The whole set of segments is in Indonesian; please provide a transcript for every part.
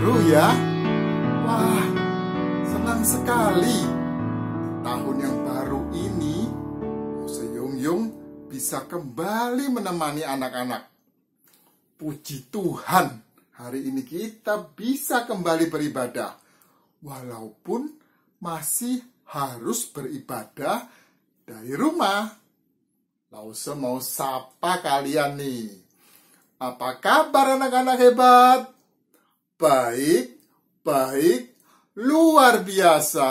baru ya. Wah, senang sekali. Tahun yang baru ini, Seyung-yung bisa kembali menemani anak-anak. Puji Tuhan, hari ini kita bisa kembali beribadah. Walaupun masih harus beribadah dari rumah. Lause mau sapa kalian nih. Apa kabar anak-anak hebat? Baik, baik, luar biasa.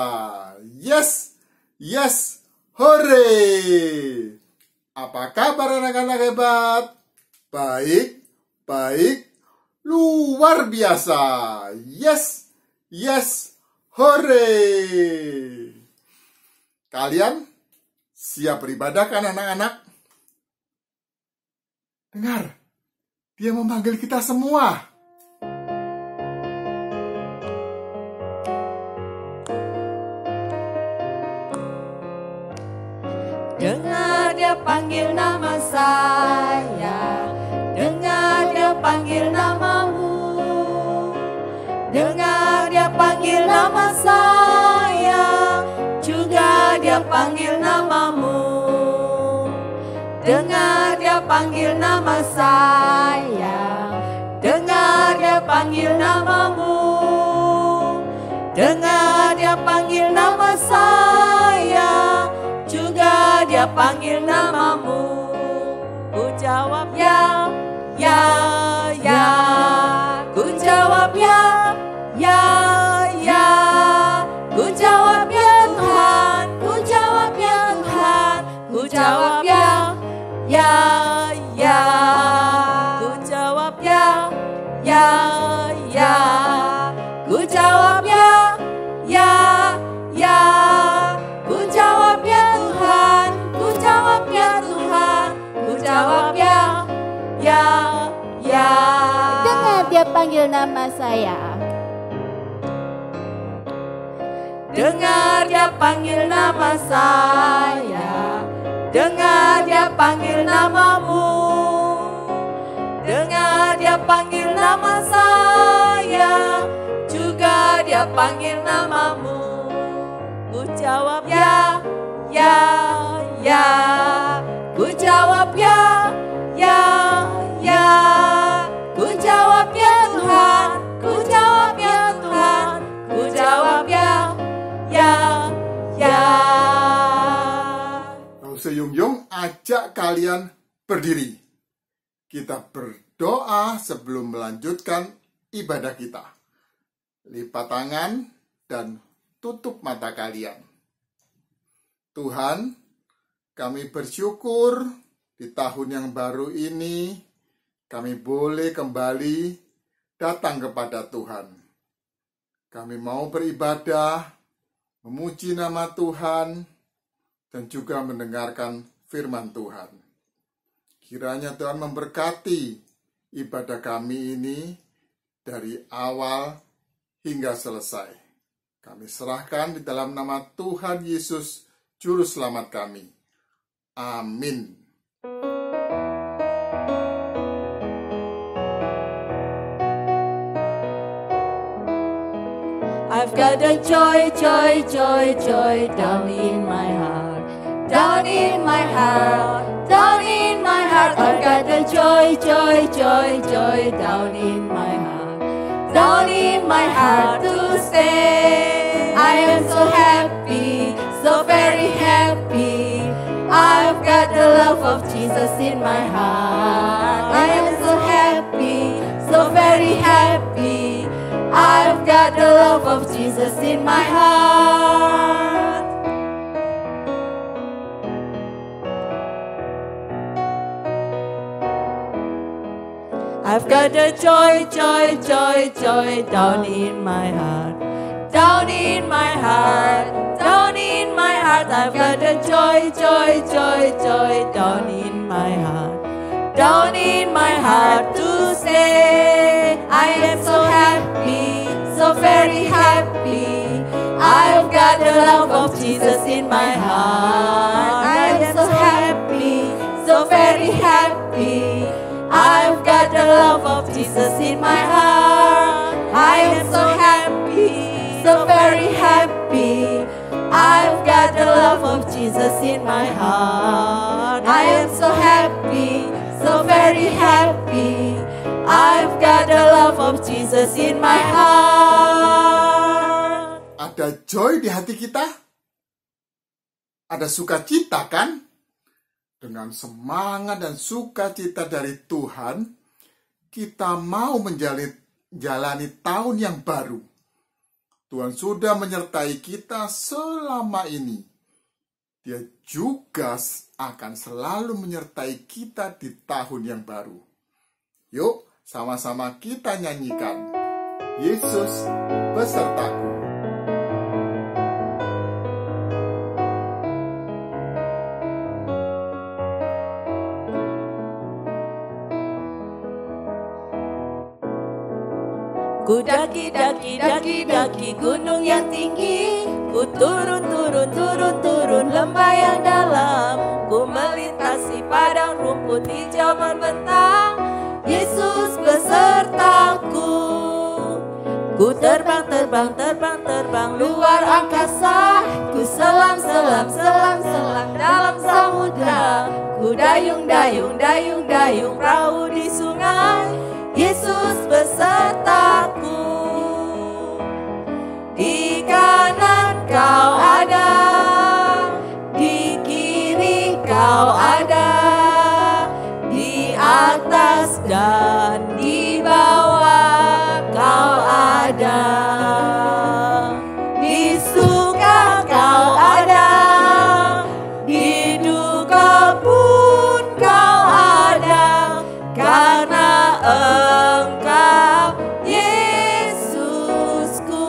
Yes, yes, hore. Apa kabar anak-anak hebat? Baik, baik, luar biasa. Yes, yes, hore. Kalian siap beribadah kan anak-anak? Dengar, dia memanggil kita semua. Dengar dia panggil nama saya, dengar dia panggil namamu. Dengar dia panggil nama saya, juga dia panggil namamu. Dengar dia panggil nama saya, dengar dia panggil namamu. Dengar dia panggil nama saya, juga dia panggil namamu. Ku jawab ya, ya, ya. Ku jawab ya, ya, ya. Ku jawab ya Tuhan, ku jawab ya Tuhan. Ku jawab ya, ya, ya. Ku jawab ya, ya, ya. Ku jawab ya, ya, ya. Ku jawab ya Tuhan, ku jawab ya Tuhan. Ku jawab ya, ya, ya. Dengar dia panggil nama saya. Dengar dia panggil nama saya, dengar dia panggil namamu. Dengar dia panggil nama saya, juga dia panggil namamu. Ku jawab ya, ya, ya. Ku jawab ya, ya, ya. Ku jawab ya Tuhan, ku jawab ya Tuhan. Ku jawab ya, ya, ya. Seyung-yung ajak kalian berdiri. Kita berdoa sebelum melanjutkan ibadah kita. Lipat tangan dan tutup mata kalian. Tuhan, kami bersyukur di tahun yang baru ini kami boleh kembali datang kepada Tuhan. Kami mau beribadah, memuji nama Tuhan, dan juga mendengarkan firman Tuhan. Kiranya Tuhan memberkati ibadah kami ini dari awal hingga selesai. Kami serahkan di dalam nama Tuhan Yesus, Juru Selamat kami. Amin. I've got a joy, joy, joy, joy down in my heart, down in my heart, down in my heart. I've got a joy, joy, joy, joy down in my heart, down in my heart to stay. I am so happy, so very happy. I've got the love of Jesus in my heart. I am so happy, so very happy. I've got the love of Jesus in my heart. I've got the joy, joy, joy, joy down in my heart, down in my heart, down in my heart. I've got the joy, joy, joy, joy down in my heart, down in my heart to say I am so happy, so very happy. I've got the love of Jesus in my heart. I am so happy, so very happy. I've got the love of Jesus in my heart. I am Jesus in my heart. I am so happy, so very happy. I've got the love of Jesus in my heart. Ada joy di hati kita? Ada sukacita kan? Dengan semangat dan sukacita dari Tuhan, kita mau menjalani tahun yang baru. Tuhan sudah menyertai kita selama ini. Dia juga akan selalu menyertai kita di tahun yang baru. Yuk, sama-sama kita nyanyikan Yesus besertaku. Ku daki gunung yang tinggi. Ku turun lembah yang dalam. Ku melintasi padang rumput hijau membentang. Yesus besertaku. Ku terbang luar angkasa. Ku selam dalam samudra. Ku dayung perahu di sungai. Yesus besertaku. Di kanan kau ada, di kiri kau ada, di atas dan di bawah kau ada. Di suka kau ada, di duka pun kau ada, karena Engkau Yesusku.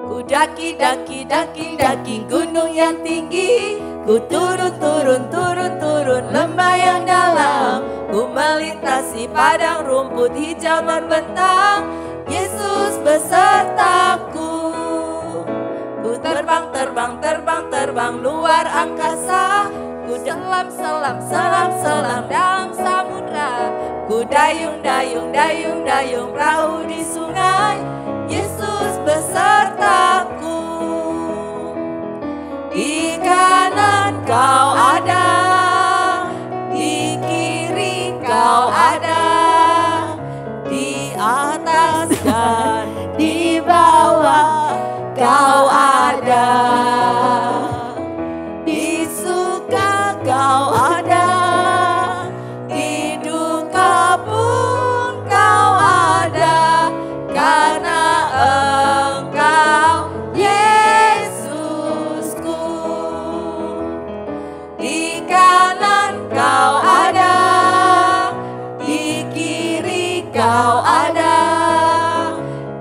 Ku daki gunung yang tinggi. Ku turun lembah yang dalam. Ku melintasi padang rumput hijau membentang. Yesus besertaku. Ku terbang luar angkasa. Ku selam dalam samudra. Ku dayung perahu di sungai. Yesus besertaku. Di kanan kau ada, di kiri kau ada, di atas dan di bawah kau ada. Di suka kau ada, di duka pun kau ada, karena Engkau Yesusku. Di kanan kau ada, di kiri kau ada,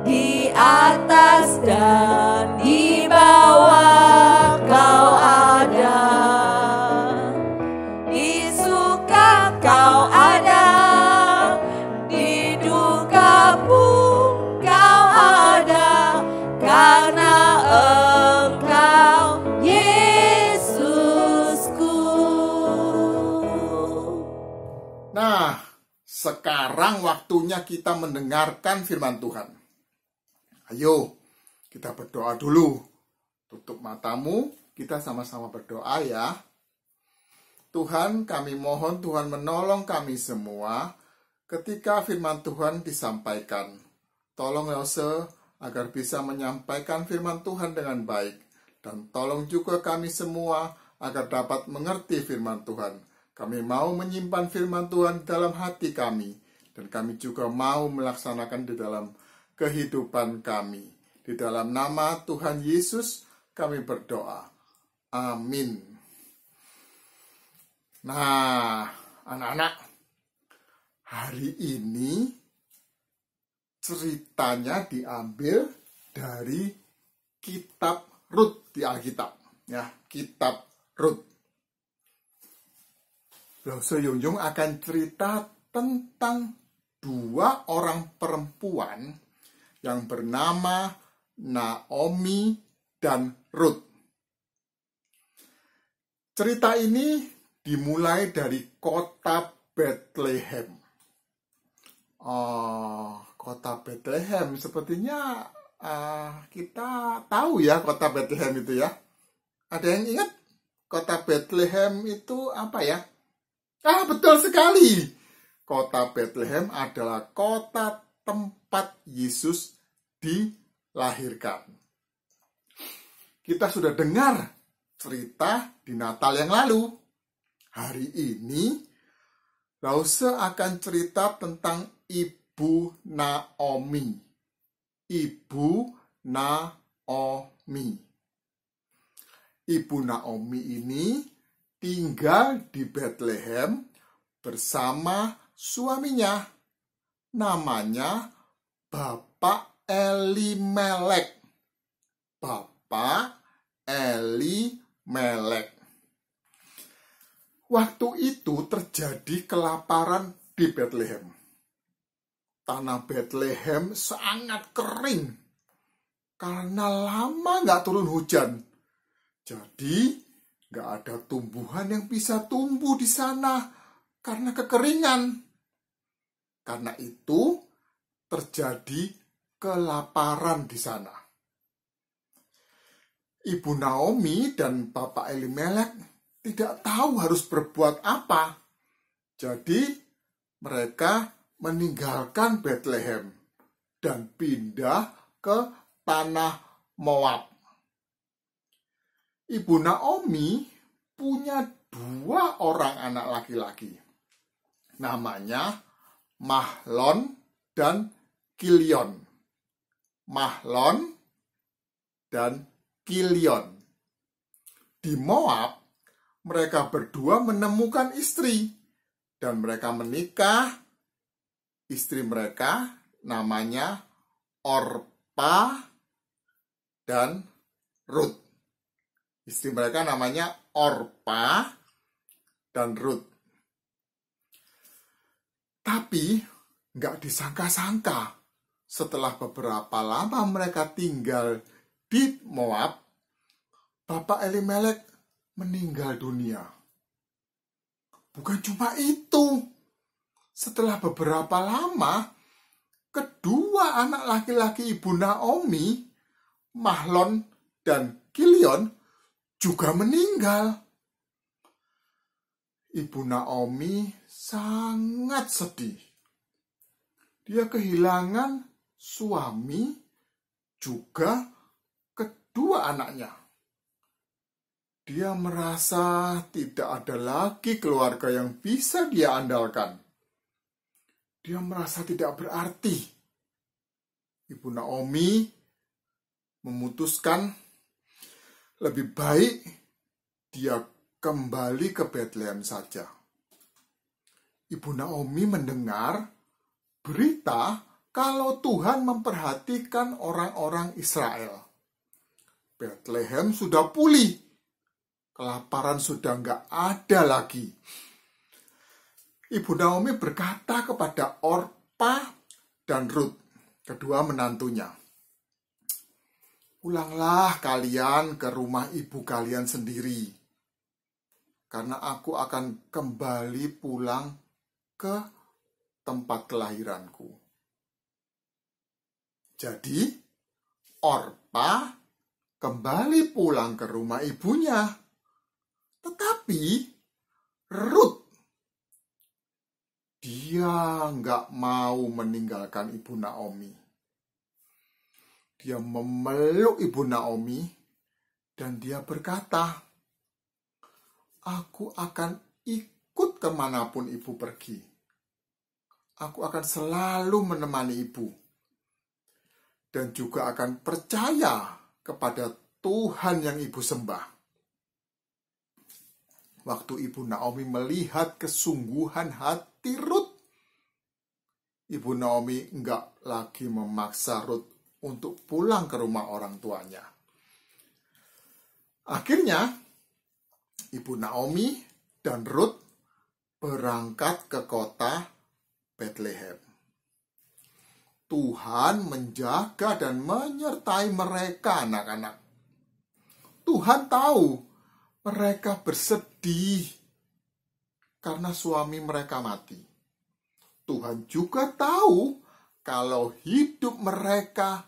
di atas dan di bawah kau ada. Di suka kau ada, di duka pun kau ada, karena Engkau Yesusku. Nah, sekarang waktunya kita mendengarkan firman Tuhan. Ayo, kita berdoa dulu. Tutup matamu, kita sama-sama berdoa ya. Tuhan, kami mohon Tuhan menolong kami semua ketika firman Tuhan disampaikan. Tolong Yose agar bisa menyampaikan firman Tuhan dengan baik. Dan tolong juga kami semua agar dapat mengerti firman Tuhan. Kami mau menyimpan firman Tuhan dalam hati kami. Dan kami juga mau melaksanakan di dalam kehidupan kami. Di dalam nama Tuhan Yesus kami berdoa. Amin. Nah, anak-anak, hari ini ceritanya diambil dari kitab Rut di Alkitab. Ya, kitab Rut. Lause Yungjung akan cerita tentang dua orang perempuan yang bernama Naomi dan Rut. Cerita ini dimulai dari kota Bethlehem. kota Bethlehem. Sepertinya kita tahu ya kota Bethlehem itu ya. Ada yang ingat kota Bethlehem itu apa ya? Betul sekali. Kota Bethlehem adalah kota tempat Yesus dilahirkan. Kita sudah dengar cerita di Natal yang lalu. Hari ini, Lause akan cerita tentang Ibu Naomi. Ibu Naomi. Ibu Naomi ini tinggal di Bethlehem bersama suaminya. Namanya Bapak Elimelek. Bapak Elimelek. Waktu itu terjadi kelaparan di Bethlehem. Tanah Bethlehem sangat kering karena lama nggak turun hujan. Jadi nggak ada tumbuhan yang bisa tumbuh di sana karena kekeringan. Karena itu terjadi kelaparan di sana. Ibu Naomi dan Bapak Elimelek tidak tahu harus berbuat apa. Jadi mereka meninggalkan Bethlehem dan pindah ke tanah Moab. Ibu Naomi punya 2 orang anak laki-laki. Namanya Mahlon dan Kilion. Mahlon dan Kilion. Di Moab, mereka berdua menemukan istri dan mereka menikah. Istri mereka namanya Orpa dan Ruth. Istri mereka namanya Orpa dan Ruth. Tapi nggak disangka-sangka, setelah beberapa lama mereka tinggal di Moab, Bapak Elimelek meninggal dunia. Bukan cuma itu, setelah beberapa lama, kedua anak laki-laki Ibu Naomi, Mahlon dan Kilion, juga meninggal. Ibu Naomi sangat sedih. Dia kehilangan suami juga kedua anaknya. Dia merasa tidak ada lagi keluarga yang bisa dia andalkan. Dia merasa tidak berarti. Ibu Naomi memutuskan lebih baik dia kembali ke Bethlehem saja. Ibu Naomi mendengar berita kalau Tuhan memperhatikan orang-orang Israel. Bethlehem sudah pulih. Kelaparan sudah nggak ada lagi. Ibu Naomi berkata kepada Orpa dan Ruth, kedua menantunya, "Pulanglah kalian ke rumah ibu kalian sendiri, karena aku akan kembali pulang ke tempat kelahiranku." Jadi, Orpa kembali pulang ke rumah ibunya. Tetapi Ruth, dia nggak mau meninggalkan Ibu Naomi. Dia memeluk Ibu Naomi dan dia berkata, "Aku akan ikut kemanapun ibu pergi. Aku akan selalu menemani ibu. Dan juga akan percaya kepada Tuhan yang ibu sembah." Waktu Ibu Naomi melihat kesungguhan hati Ruth, Ibu Naomi enggak lagi memaksa Ruth untuk pulang ke rumah orang tuanya. Akhirnya, Ibu Naomi dan Ruth berangkat ke kota Bethlehem. Tuhan menjaga dan menyertai mereka, anak-anak. Tuhan tahu mereka bersedih karena suami mereka mati. Tuhan juga tahu kalau hidup mereka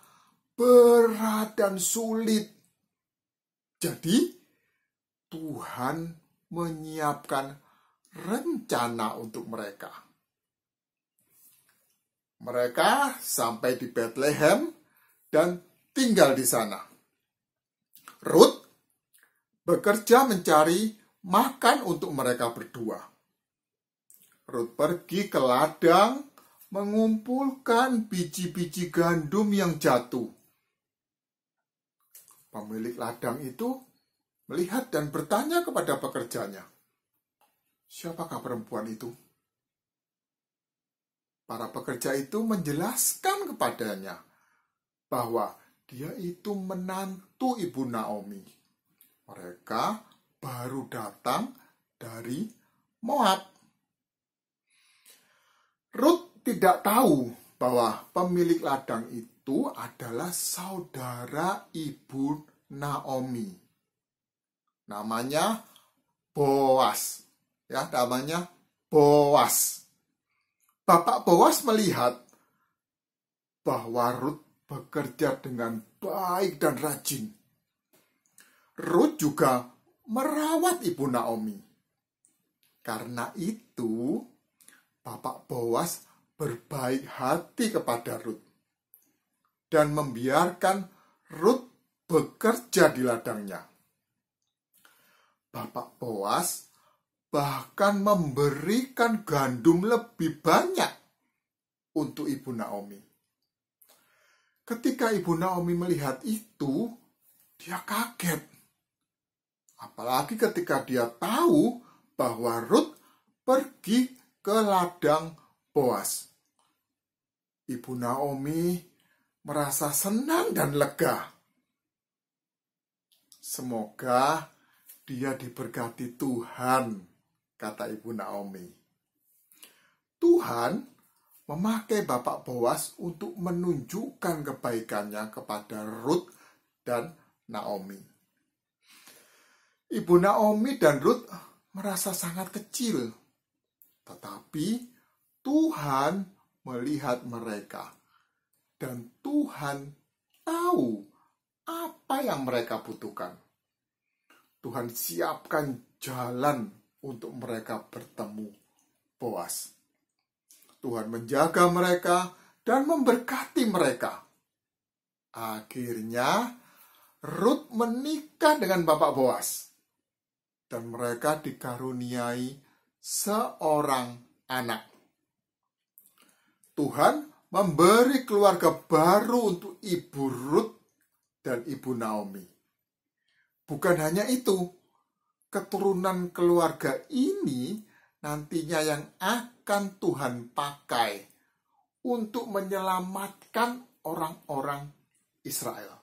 berat dan sulit. Jadi, Tuhan menyiapkan rencana untuk mereka. Mereka sampai di Bethlehem dan tinggal di sana. Ruth bekerja mencari makan untuk mereka berdua. Ruth pergi ke ladang mengumpulkan biji-biji gandum yang jatuh. Pemilik ladang itu melihat dan bertanya kepada pekerjanya, "Siapakah perempuan itu?" Para pekerja itu menjelaskan kepadanya bahwa dia itu menantu ibu Naomi. Mereka baru datang dari Moab. Ruth tidak tahu bahwa pemilik ladang itu adalah saudara ibu Naomi. Namanya Boas. Ya, namanya Boas. Bapak Boas melihat bahwa Ruth bekerja dengan baik dan rajin. Ruth juga merawat ibu Naomi. Karena itu, Bapak Boas berbaik hati kepada Ruth dan membiarkan Ruth bekerja di ladangnya. Bapak Boas bahkan memberikan gandum lebih banyak untuk ibu Naomi. Ketika ibu Naomi melihat itu, dia kaget. Apalagi ketika dia tahu bahwa Ruth pergi ke ladang Boas. Ibu Naomi merasa senang dan lega. Semoga dia diberkati Tuhan, kata ibu Naomi. Tuhan memakai Bapak Boas untuk menunjukkan kebaikannya kepada Ruth dan Naomi. Ibu Naomi dan Ruth merasa sangat kecil, tetapi Tuhan melihat mereka dan Tuhan tahu apa yang mereka butuhkan. Tuhan siapkan jalan untuk mereka bertemu Boas. Tuhan menjaga mereka dan memberkati mereka. Akhirnya, Ruth menikah dengan Bapak Boas. Dan mereka dikaruniai seorang anak. Tuhan memberi keluarga baru untuk Ibu Ruth dan Ibu Naomi. Bukan hanya itu, keturunan keluarga ini nantinya yang akan Tuhan pakai untuk menyelamatkan orang-orang Israel.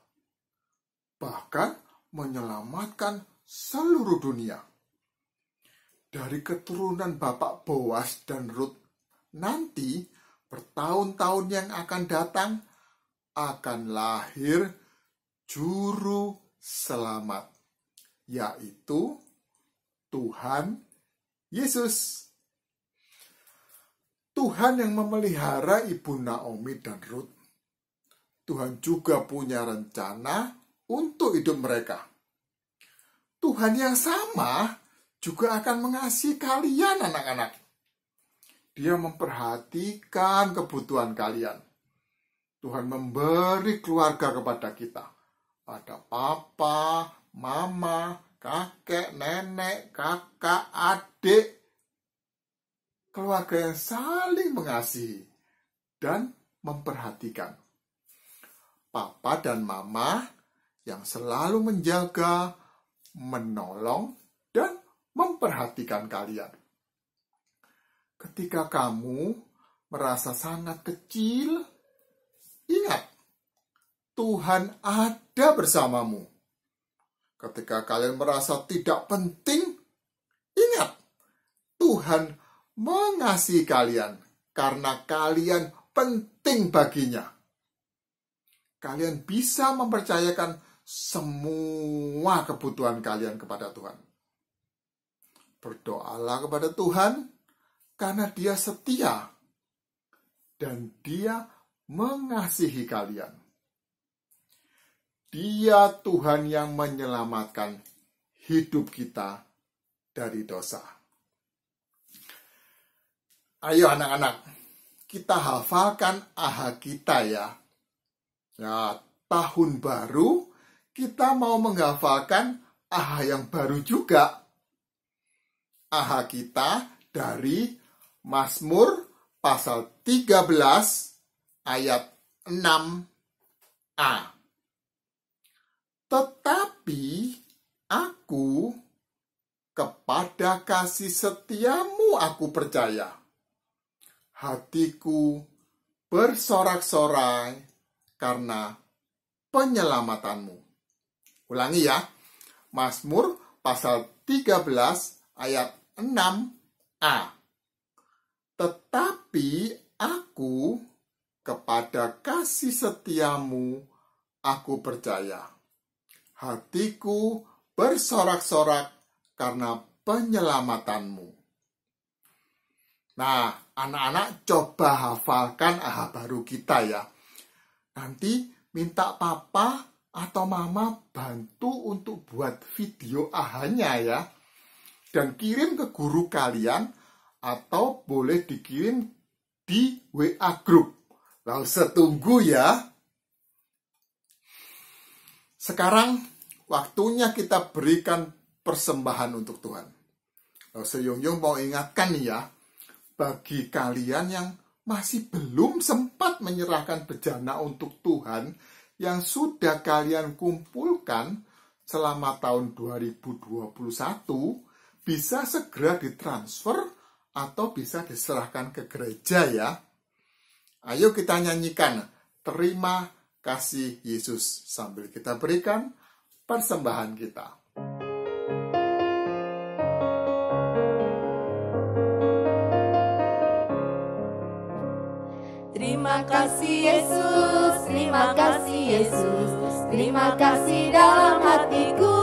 Bahkan menyelamatkan seluruh dunia. Dari keturunan Bapak Boas dan Ruth, nanti bertahun-tahun yang akan datang akan lahir juru selamat, yaitu Tuhan Yesus. Tuhan yang memelihara ibu Naomi dan Ruth. Tuhan juga punya rencana untuk hidup mereka. Tuhan yang sama juga akan mengasihi kalian anak-anak. Dia memperhatikan kebutuhan kalian. Tuhan memberi keluarga kepada kita. Ada papa, mama, kakek, nenek, kakak, adik. Keluarga yang saling mengasihi dan memperhatikan. Papa dan mama yang selalu menjaga, menolong, dan memperhatikan kalian. Ketika kamu merasa sangat kecil, ingat, Tuhan ada bersamamu. Ketika kalian merasa tidak penting, ingat, Tuhan mengasihi kalian karena kalian penting baginya. Kalian bisa mempercayakan semua kebutuhan kalian kepada Tuhan. Berdoalah kepada Tuhan karena Dia setia dan Dia mengasihi kalian. Dia Tuhan yang menyelamatkan hidup kita dari dosa. Ayo anak-anak, kita hafalkan AHA kita ya. Ya, tahun baru kita mau menghafalkan AHA yang baru juga. AHA kita dari Mazmur pasal 13 ayat 6a. Tetapi aku kepada kasih setiamu aku percaya. Hatiku bersorak-sorai karena penyelamatanmu. Ulangi ya. Mazmur pasal 13 ayat 6a. Tetapi aku kepada kasih setiamu aku percaya. Hatiku bersorak-sorak karena penyelamatanmu. Nah, anak-anak coba hafalkan AHA baru kita ya. Nanti minta papa atau mama bantu untuk buat video AHA-nya ya. Dan kirim ke guru kalian atau boleh dikirim di WA group. Lalu setunggu ya. Sekarang waktunya kita berikan persembahan untuk Tuhan. Lalu Seyong-yong mau ingatkan nih ya, bagi kalian yang masih belum sempat menyerahkan bejana untuk Tuhan yang sudah kalian kumpulkan selama tahun 2021, bisa segera ditransfer atau bisa diserahkan ke gereja ya. Ayo kita nyanyikan Terima Kasih Yesus sambil kita berikan persembahan kita. Terima kasih Yesus, terima kasih Yesus, terima kasih dalam hatiku.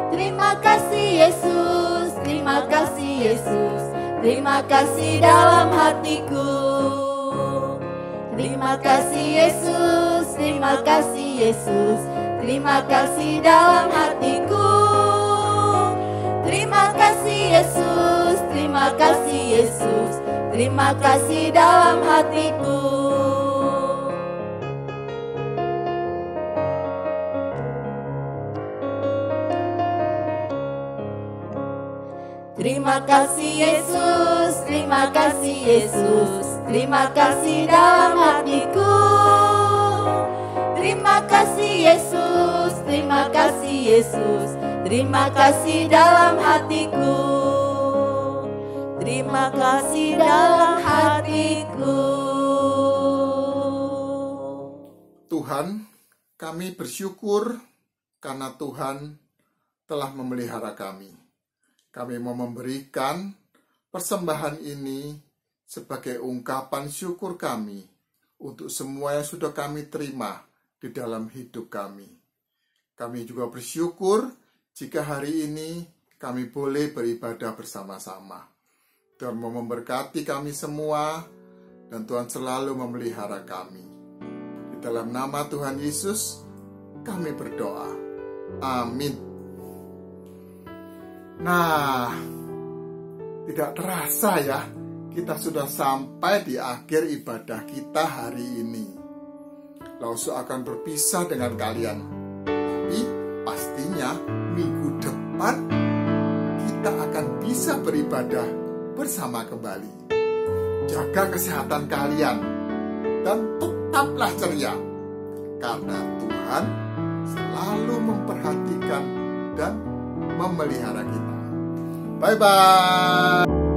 Terima kasih Yesus, terima kasih Yesus, terima kasih dalam hatiku. Terima kasih Yesus, terima kasih Yesus, terima kasih dalam hatiku. Terima kasih Yesus, terima kasih Yesus, terima kasih dalam hatiku. Terima kasih Yesus, terima kasih Yesus, terima kasih dalam hatiku. Terima kasih Yesus, terima kasih Yesus, terima kasih dalam hatiku. Terima kasih dalam hatiku. Tuhan, kami bersyukur karena Tuhan telah memelihara kami. Kami mau memberikan persembahan ini sebagai ungkapan syukur kami untuk semua yang sudah kami terima di dalam hidup kami. Kami juga bersyukur jika hari ini kami boleh beribadah bersama-sama. Tuhan mau memberkati kami semua dan Tuhan selalu memelihara kami. Di dalam nama Tuhan Yesus kami berdoa. Amin. Nah, tidak terasa ya, kita sudah sampai di akhir ibadah kita hari ini. Lausu akan berpisah dengan kalian, tapi pastinya minggu depan kita akan bisa beribadah bersama kembali. Jaga kesehatan kalian dan tetaplah ceria, karena Tuhan selalu memperhatikan dan memelihara kita. Bye-bye.